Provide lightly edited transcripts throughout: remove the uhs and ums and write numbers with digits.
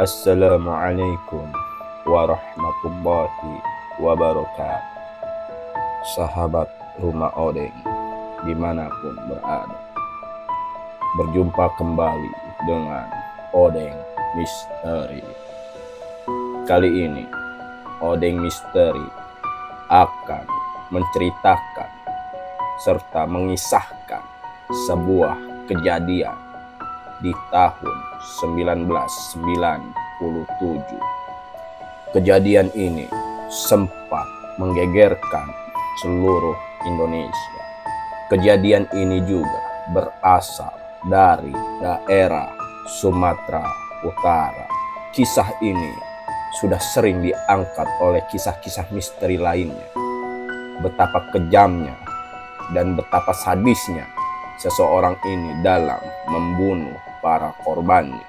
Assalamualaikum warahmatullahi wabarakatuh. Sahabat Rumah Odeng dimanapun berada, berjumpa kembali dengan Odeng Misteri. Kali ini Odeng Misteri akan menceritakan serta mengisahkan sebuah kejadian di tahun 1997. Kejadian ini sempat menggegerkan seluruh Indonesia. Kejadian ini juga berasal dari daerah Sumatera Utara. Kisah ini sudah sering diangkat oleh kisah-kisah misteri lainnya. Betapa kejamnya dan betapa sadisnya seseorang ini dalam membunuh para korbannya.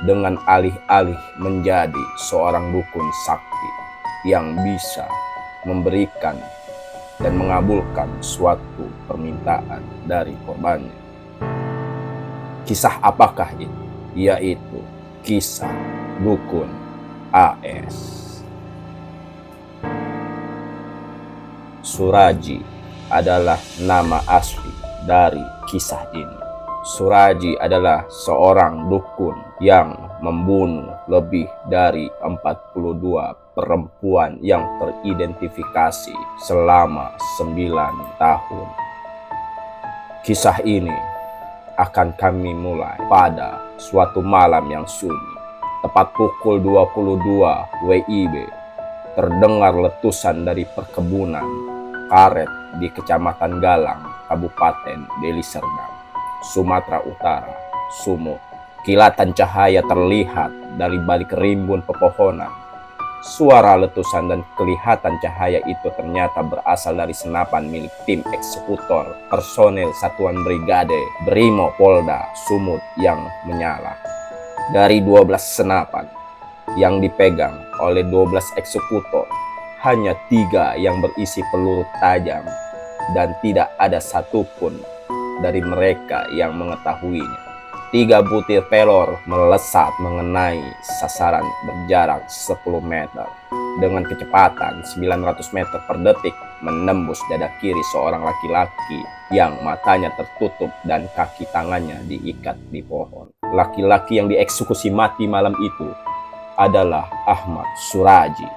Dengan alih-alih menjadi seorang dukun sakti yang bisa memberikan dan mengabulkan suatu permintaan dari korbannya. Kisah apakah itu? Yaitu kisah dukun AS. Suraji adalah nama asli dari kisah ini. Suraji adalah seorang dukun yang membunuh lebih dari 42 perempuan yang teridentifikasi selama 9 tahun. Kisah ini akan kami mulai pada suatu malam yang sunyi. Tepat pukul 22 WIB, terdengar letusan dari perkebunan karet di Kecamatan Galang, Kabupaten Deli Serdang, Sumatera Utara, Sumut. Kilatan cahaya terlihat dari balik rimbun pepohonan. Suara letusan dan kelihatan cahaya itu ternyata berasal dari senapan milik tim eksekutor personel Satuan Brigade Brimo Polda Sumut yang menyala. Dari 12 senapan yang dipegang oleh 12 eksekutor, hanya 3 yang berisi peluru tajam dan tidak ada satupun dari mereka yang mengetahuinya. 3 butir pelor melesat mengenai sasaran berjarak 10 meter dengan kecepatan 900 meter per detik, menembus dada kiri seorang laki-laki yang matanya tertutup dan kaki tangannya diikat di pohon. Laki-laki yang dieksekusi mati malam itu adalah Ahmad Suraji,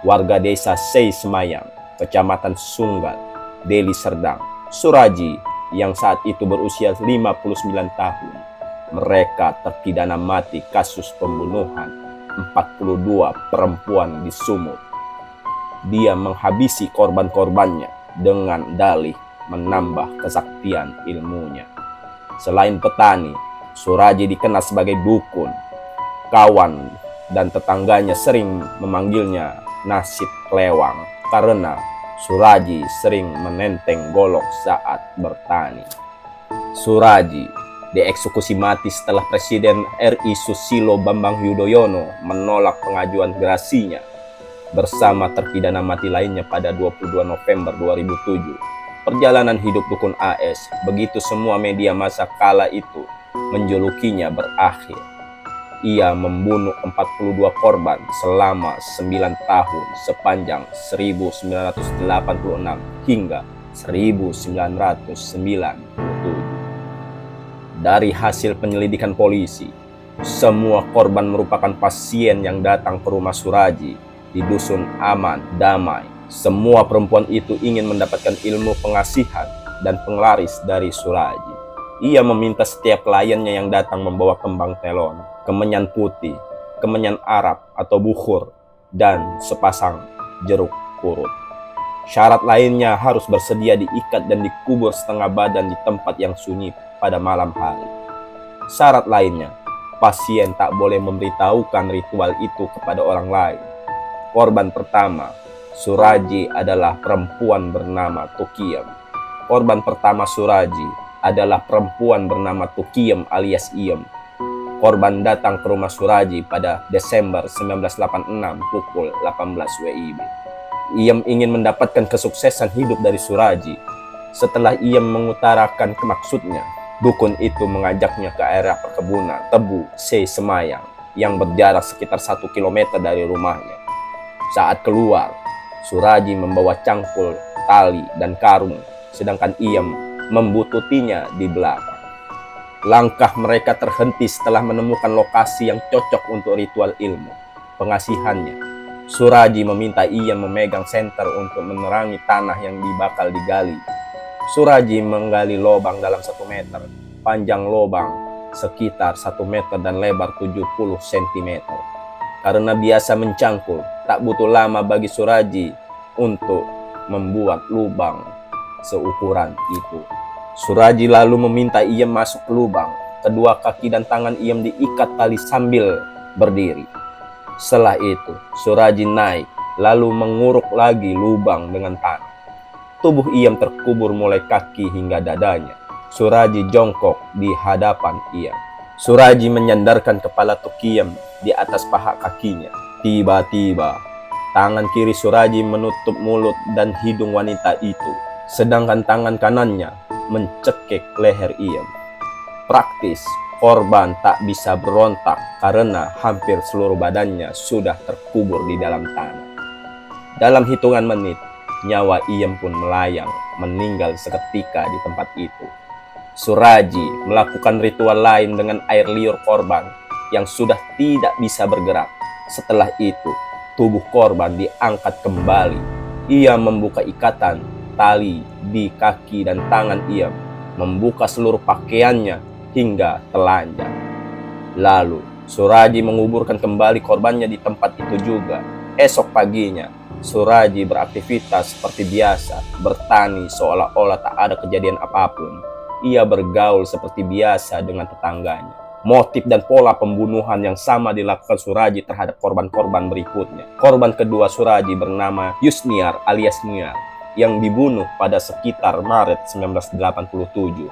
warga desa Sei Semayang, Kecamatan Sunggal, Deli Serdang. Suraji yang saat itu berusia 59 tahun. Mereka terpidana mati kasus pembunuhan 42 perempuan di Sumut. Dia menghabisi korban-korbannya dengan dalih menambah kesaktian ilmunya. Selain petani, Suraji dikenal sebagai dukun. Kawan dan tetangganya sering memanggilnya nasib kelewang karena Suraji sering menenteng golok saat bertani. Suraji dieksekusi mati setelah Presiden RI Susilo Bambang Yudhoyono menolak pengajuan gerasinya bersama terpidana mati lainnya pada 22 November 2007. Perjalanan hidup dukun AS, begitu semua media massa kala itu menjulukinya, berakhir. Ia membunuh 42 korban selama 9 tahun sepanjang 1986 hingga 1997. Dari hasil penyelidikan polisi, semua korban merupakan pasien yang datang ke rumah Suraji di Dusun Aman Damai. Semua perempuan itu ingin mendapatkan ilmu pengasihan dan penglaris dari Suraji. Ia meminta setiap kliennya yang datang membawa kembang telon, kemenyan putih, kemenyan Arab atau bukhur, dan sepasang jeruk purut. Syarat lainnya harus bersedia diikat dan dikubur setengah badan di tempat yang sunyi pada malam hari. Syarat lainnya, pasien tak boleh memberitahukan ritual itu kepada orang lain. Korban pertama, Suraji, adalah perempuan bernama Tukiem. Korban pertama Suraji adalah perempuan bernama Tukiem alias Iem. Korban datang ke rumah Suraji pada Desember 1986 pukul 18 WIB. Iem ingin mendapatkan kesuksesan hidup dari Suraji. Setelah Iem mengutarakan maksudnya, dukun itu mengajaknya ke area perkebunan tebu Sei Semayang yang berjarak sekitar 1 kilometer dari rumahnya. Saat keluar, Suraji membawa cangkul, tali, dan karung, sedangkan Iem membututinya di belakang. Langkah mereka terhenti setelah menemukan lokasi yang cocok untuk ritual ilmu pengasihannya. Suraji meminta Iem memegang senter untuk menerangi tanah yang bakal digali. Suraji menggali lubang dalam 1 meter, panjang lubang sekitar 1 meter dan lebar 70 cm. Karena biasa mencangkul, tak butuh lama bagi Suraji untuk membuat lubang seukuran itu. Suraji lalu meminta Iem masuk ke lubang. Kedua kaki dan tangan Iem diikat tali sambil berdiri. Setelah itu, Suraji naik, lalu menguruk lagi lubang dengan tanah. Tubuh Iem terkubur mulai kaki hingga dadanya. Suraji jongkok di hadapan Iem. Suraji menyandarkan kepala Iem di atas paha kakinya. Tiba-tiba, tangan kiri Suraji menutup mulut dan hidung wanita itu, sedangkan tangan kanannya mencekik leher Iem. Praktis, korban tak bisa berontak karena hampir seluruh badannya sudah terkubur di dalam tanah. Dalam hitungan menit, nyawa Iem pun melayang, meninggal seketika di tempat itu. Suraji melakukan ritual lain dengan air liur korban yang sudah tidak bisa bergerak. Setelah itu, tubuh korban diangkat kembali. Ia membuka ikatan tali di kaki dan tangan Iem, membuka seluruh pakaiannya hingga telanjang. Lalu, Suraji menguburkan kembali korbannya di tempat itu juga. Esok paginya, Suraji beraktivitas seperti biasa, bertani seolah-olah tak ada kejadian apapun. Ia bergaul seperti biasa dengan tetangganya. Motif dan pola pembunuhan yang sama dilakukan Suraji terhadap korban-korban berikutnya. Korban kedua Suraji bernama Yusniar alias Niar, yang dibunuh pada sekitar Maret 1987.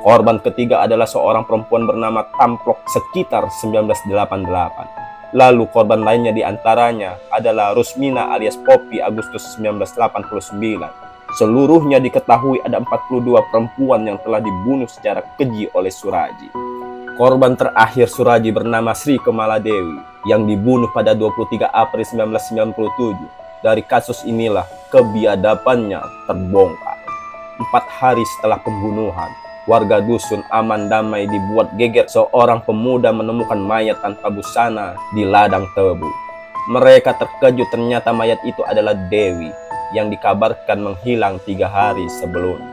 Korban ketiga adalah seorang perempuan bernama Tamplok sekitar 1988. Lalu korban lainnya diantaranya adalah Rusmina alias Poppy Agustus 1989. Seluruhnya diketahui ada 42 perempuan yang telah dibunuh secara keji oleh Suraji. Korban terakhir Suraji bernama Sri Kemala Dewi yang dibunuh pada 23 April 1997. Dari kasus inilah kebiadabannya terbongkar. 4 hari setelah pembunuhan, warga dusun aman damai dibuat geger seorang pemuda menemukan mayat tanpa busana di ladang tebu. Mereka terkejut ternyata mayat itu adalah Dewi yang dikabarkan menghilang 3 hari sebelumnya.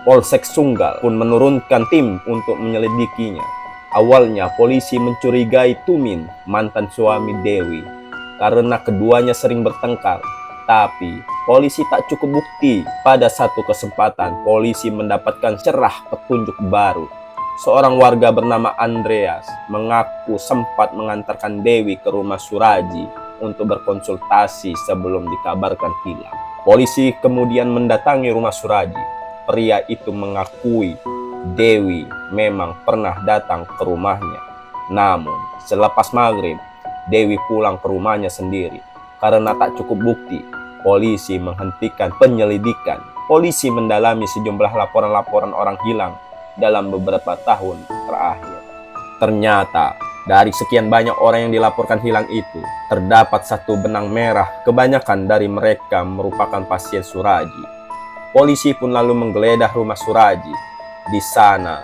Polsek Sunggal pun menurunkan tim untuk menyelidikinya. Awalnya polisi mencurigai Tumin, mantan suami Dewi, karena keduanya sering bertengkar. Tapi polisi tak cukup bukti. Pada satu kesempatan, polisi mendapatkan cerah petunjuk baru. Seorang warga bernama Andreas mengaku sempat mengantarkan Dewi ke rumah Suraji untuk berkonsultasi sebelum dikabarkan hilang. Polisi kemudian mendatangi rumah Suraji. Pria itu mengakui Dewi memang pernah datang ke rumahnya. Namun, selepas maghrib, Dewi pulang ke rumahnya sendiri. Karena tak cukup bukti, polisi menghentikan penyelidikan. Polisi mendalami sejumlah laporan-laporan orang hilang dalam beberapa tahun terakhir. Ternyata, dari sekian banyak orang yang dilaporkan hilang itu, terdapat satu benang merah. Kebanyakan dari mereka merupakan pasien Suraji. Polisi pun lalu menggeledah rumah Suraji. Di sana,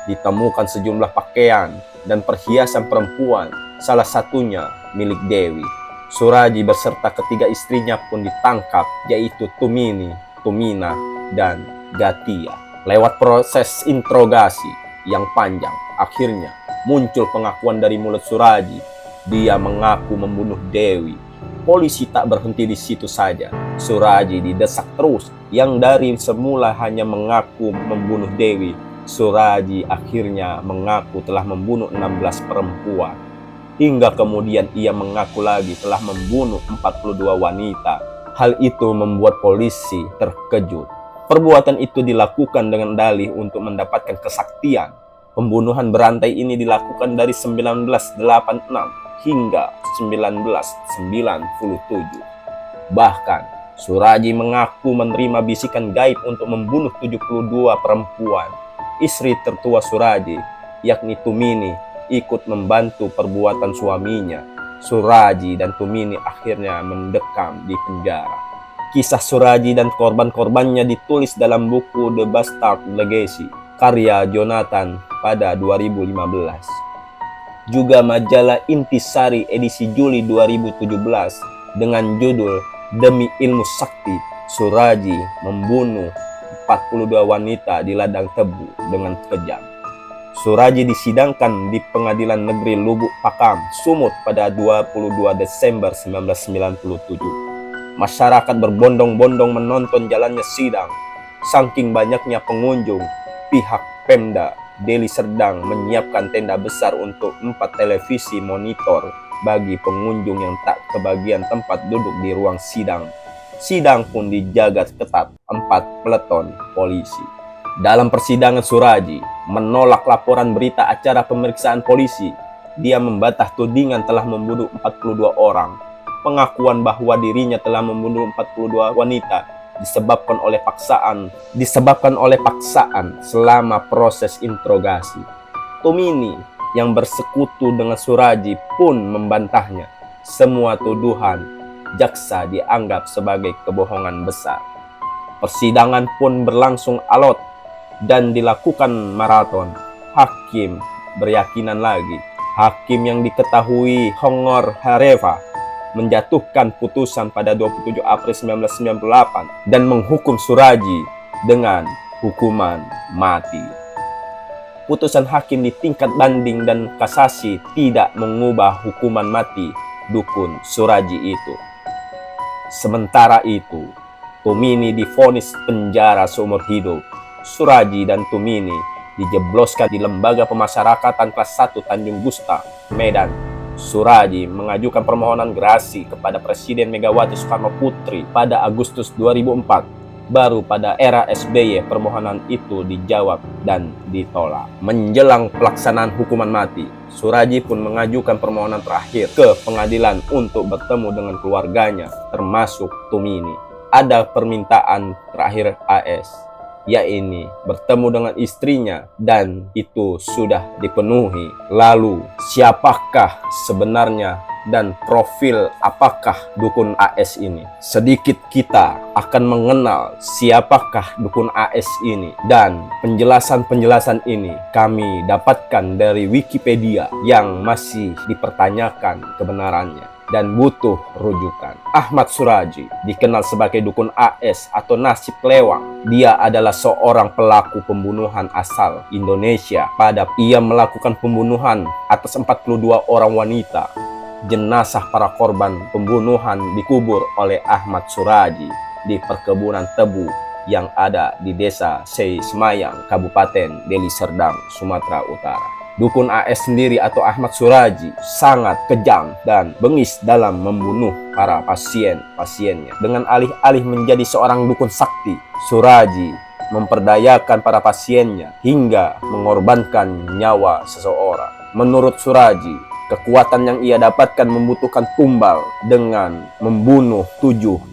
ditemukan sejumlah pakaian dan perhiasan perempuan, salah satunya milik Dewi. Suraji beserta ketiga istrinya pun ditangkap, yaitu Tumini, Tumina, dan Gatia. Lewat proses interogasi yang panjang, akhirnya muncul pengakuan dari mulut Suraji. Dia mengaku membunuh Dewi. Polisi tak berhenti di situ saja. Suraji didesak terus. Yang dari semula hanya mengaku membunuh Dewi, Suraji akhirnya mengaku telah membunuh 16 perempuan. Hingga kemudian ia mengaku lagi telah membunuh 42 wanita. Hal itu membuat polisi terkejut. Perbuatan itu dilakukan dengan dalih untuk mendapatkan kesaktian. Pembunuhan berantai ini dilakukan dari 1986 hingga 1997. Bahkan, Suraji mengaku menerima bisikan gaib untuk membunuh 72 perempuan. Istri tertua Suraji, yakni Tumini, ikut membantu perbuatan suaminya, Suraji dan Tumini akhirnya mendekam di penjara. Kisah Suraji dan korban-korbannya ditulis dalam buku The Bastard Legacy, karya Jonathan pada 2015. Juga majalah Intisari edisi Juli 2017 dengan judul Demi Ilmu Sakti, Suraji membunuh 42 wanita di ladang tebu dengan kejam. Suraji disidangkan di Pengadilan Negeri Lubuk Pakam, Sumut pada 22 Desember 1997. Masyarakat berbondong-bondong menonton jalannya sidang. Saking banyaknya pengunjung, pihak Pemda Deli Serdang menyiapkan tenda besar untuk 4 televisi monitor bagi pengunjung yang tak kebagian tempat duduk di ruang sidang. Sidang pun dijaga ketat 4 peleton polisi. Dalam persidangan, Suraji menolak laporan berita acara pemeriksaan polisi. Dia membantah tudingan telah membunuh 42 orang. Pengakuan bahwa dirinya telah membunuh 42 wanita disebabkan oleh paksaan selama proses interogasi. Tumini yang bersekutu dengan Suraji pun membantahnya. Semua tuduhan jaksa dianggap sebagai kebohongan besar. Persidangan pun berlangsung alot dan dilakukan maraton. Hakim beryakinan lagi. Hakim yang diketahui Hongor Hareva menjatuhkan putusan pada 27 April 1998 dan menghukum Suraji dengan hukuman mati. Putusan hakim di tingkat banding dan kasasi tidak mengubah hukuman mati dukun Suraji itu. Sementara itu, Tumini divonis penjara seumur hidup. Suraji dan Tumini dijebloskan di Lembaga Pemasyarakatan kelas 1 Tanjung Gusta, Medan. Suraji mengajukan permohonan gerasi kepada Presiden Megawati Soekarno Putri pada Agustus 2004. Baru pada era SBY permohonan itu dijawab dan ditolak. Menjelang pelaksanaan hukuman mati, Suraji pun mengajukan permohonan terakhir ke pengadilan untuk bertemu dengan keluarganya, termasuk Tumini. Ada permintaan terakhir AS, yaitu bertemu dengan istrinya, dan itu sudah dipenuhi. Lalu siapakah sebenarnya dan profil apakah dukun AS ini? Sedikit kita akan mengenal siapakah dukun AS ini, dan penjelasan-penjelasan ini kami dapatkan dari Wikipedia yang masih dipertanyakan kebenarannya dan butuh rujukan. Ahmad Suraji dikenal sebagai dukun AS atau nasib kelewang. Dia adalah seorang pelaku pembunuhan asal Indonesia. Ia melakukan pembunuhan atas 42 orang wanita. Jenazah para korban pembunuhan dikubur oleh Ahmad Suraji di perkebunan tebu yang ada di Desa Sei Semayang, Kabupaten Deli Serdang, Sumatera Utara. Dukun AS sendiri atau Ahmad Suraji sangat kejam dan bengis dalam membunuh para pasien-pasiennya. Dengan alih-alih menjadi seorang dukun sakti, Suraji memperdayakan para pasiennya hingga mengorbankan nyawa seseorang. Menurut Suraji, kekuatan yang ia dapatkan membutuhkan tumbal dengan membunuh 72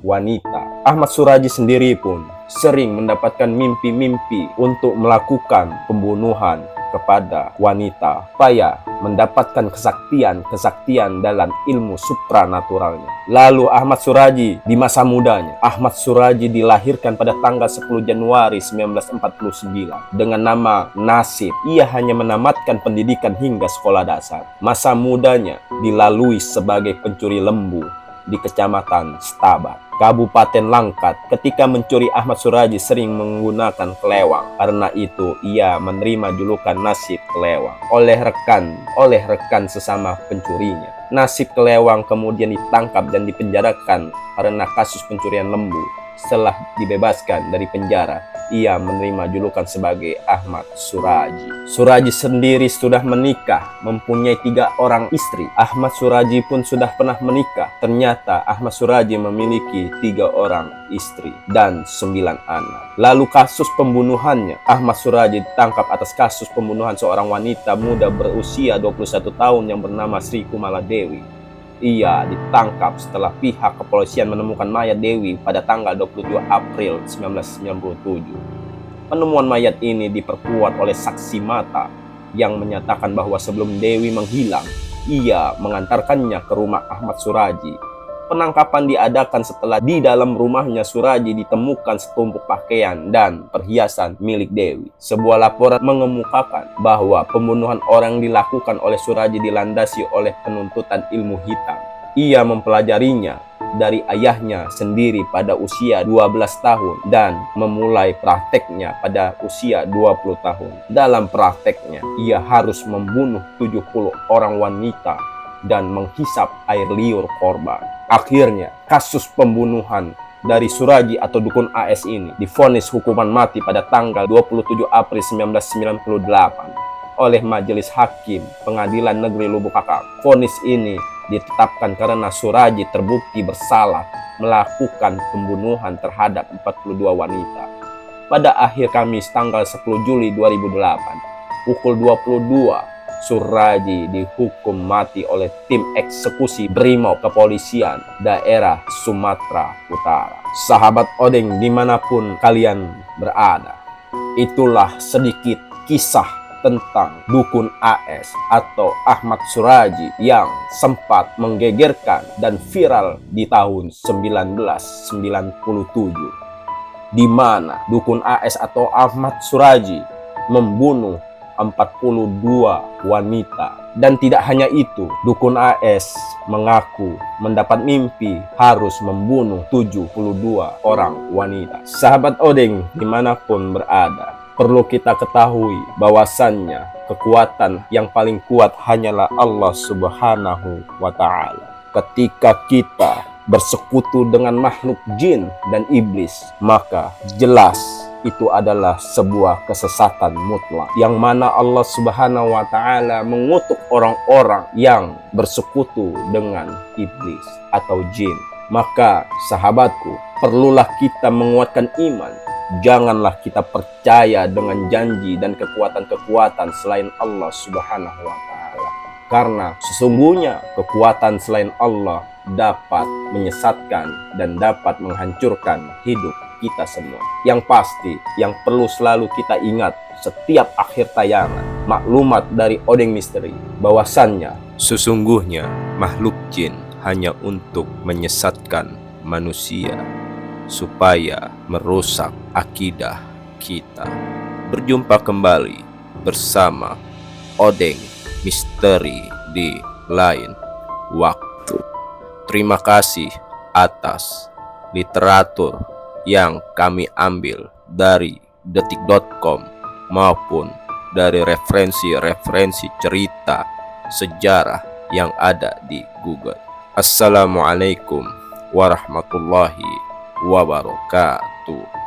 wanita. Ahmad Suraji sendiri pun sering mendapatkan mimpi-mimpi untuk melakukan pembunuhan kepada wanita supaya mendapatkan kesaktian dalam ilmu supranaturalnya. Lalu Ahmad Suraji di masa mudanya. Ahmad Suraji dilahirkan pada tanggal 10 Januari 1949 dengan nama Nasib. Ia hanya menamatkan pendidikan hingga sekolah dasar. Masa mudanya dilalui sebagai pencuri lembu di Kecamatan Stabat, Kabupaten Langkat. Ketika mencuri, Ahmad Suraji sering menggunakan kelewang. Karena itu ia menerima julukan Nasib Kelewang oleh rekan sesama pencurinya. Nasib Kelewang kemudian ditangkap dan dipenjarakan karena kasus pencurian lembu. Setelah dibebaskan dari penjara, ia menerima julukan sebagai Ahmad Suraji. Suraji sendiri sudah menikah, mempunyai 3 orang istri. Ahmad Suraji pun sudah pernah menikah. Ternyata Ahmad Suraji memiliki 3 orang istri dan 9 anak. Lalu kasus pembunuhannya. Ahmad Suraji ditangkap atas kasus pembunuhan seorang wanita muda berusia 21 tahun yang bernama Sri Kumala Dewi. Ia ditangkap setelah pihak kepolisian menemukan mayat Dewi pada tanggal 27 April 1997. Penemuan mayat ini diperkuat oleh saksi mata yang menyatakan bahwa sebelum Dewi menghilang, ia mengantarkannya ke rumah Ahmad Suraji. Penangkapan diadakan setelah di dalam rumahnya Suraji ditemukan setumpuk pakaian dan perhiasan milik Dewi. Sebuah laporan mengemukakan bahwa pembunuhan orang dilakukan oleh Suraji dilandasi oleh penuntutan ilmu hitam. Ia mempelajarinya dari ayahnya sendiri pada usia 12 tahun dan memulai prakteknya pada usia 20 tahun. Dalam prakteknya, ia harus membunuh 70 orang wanita dan menghisap air liur korban. Akhirnya, kasus pembunuhan dari Suraji atau Dukun AS ini divonis hukuman mati pada tanggal 27 April 1998 oleh Majelis Hakim Pengadilan Negeri Lubuk Kakak. Vonis ini ditetapkan karena Suraji terbukti bersalah melakukan pembunuhan terhadap 42 wanita. Pada akhir Kamis tanggal 10 Juli 2008, pukul 22, Suraji dihukum mati oleh tim eksekusi Brimob Kepolisian Daerah Sumatera Utara. Sahabat Odeng dimanapun kalian berada, itulah sedikit kisah tentang Dukun AS atau Ahmad Suraji yang sempat menggegerkan dan viral di tahun 1997, di mana Dukun AS atau Ahmad Suraji membunuh 42 wanita. Dan tidak hanya itu, Dukun AS mengaku mendapat mimpi harus membunuh 72 orang wanita. Sahabat Odeng dimanapun berada, perlu kita ketahui bahwasannya kekuatan yang paling kuat hanyalah Allah Subhanahu wa Ta'ala. Ketika kita bersekutu dengan makhluk jin dan iblis, maka jelas itu adalah sebuah kesesatan mutlak, yang mana Allah Subhanahu wa Ta'ala mengutuk orang-orang yang bersekutu dengan iblis atau jin. Maka sahabatku, perlulah kita menguatkan iman. Janganlah kita percaya dengan janji dan kekuatan-kekuatan selain Allah Subhanahu wa Ta'ala, karena sesungguhnya kekuatan selain Allah dapat menyesatkan dan dapat menghancurkan hidup kita semua. Yang pasti, yang perlu selalu kita ingat setiap akhir tayangan maklumat dari Odeng Misteri, bahwasannya sesungguhnya makhluk jin hanya untuk menyesatkan manusia supaya merusak akidah kita. Berjumpa kembali bersama Odeng Misteri di lain waktu. Terima kasih atas literatur yang kami ambil dari detik.com maupun dari referensi-referensi cerita sejarah yang ada di Google. Assalamualaikum warahmatullahi wabarakatuh.